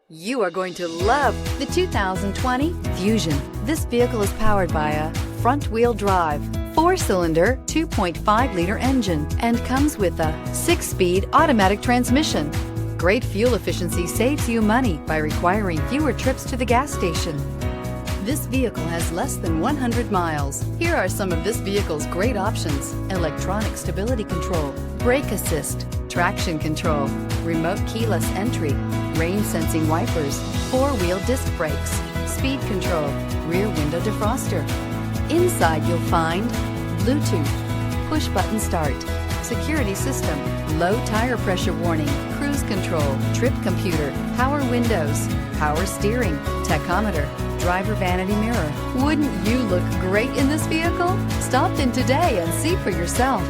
You are going to love the 2020 Fusion. This vehicle is powered by a front-wheel drive, 4-cylinder, 2.5-liter engine, and comes with a 6-speed automatic transmission. Great fuel efficiency saves you money by requiring fewer trips to the gas station. This vehicle has less than 100 miles. Here are some of this vehicle's great options: electronic stability control, brake assist, traction control, remote keyless entry, rain sensing wipers, 4-wheel disc brakes, speed control, rear window defroster. Inside you'll find Bluetooth, push button start, security system, low tire pressure warning, cruise control, trip computer, power windows, power steering, tachometer, driver vanity mirror. Wouldn't you look great in this vehicle? Stop in today and see for yourself.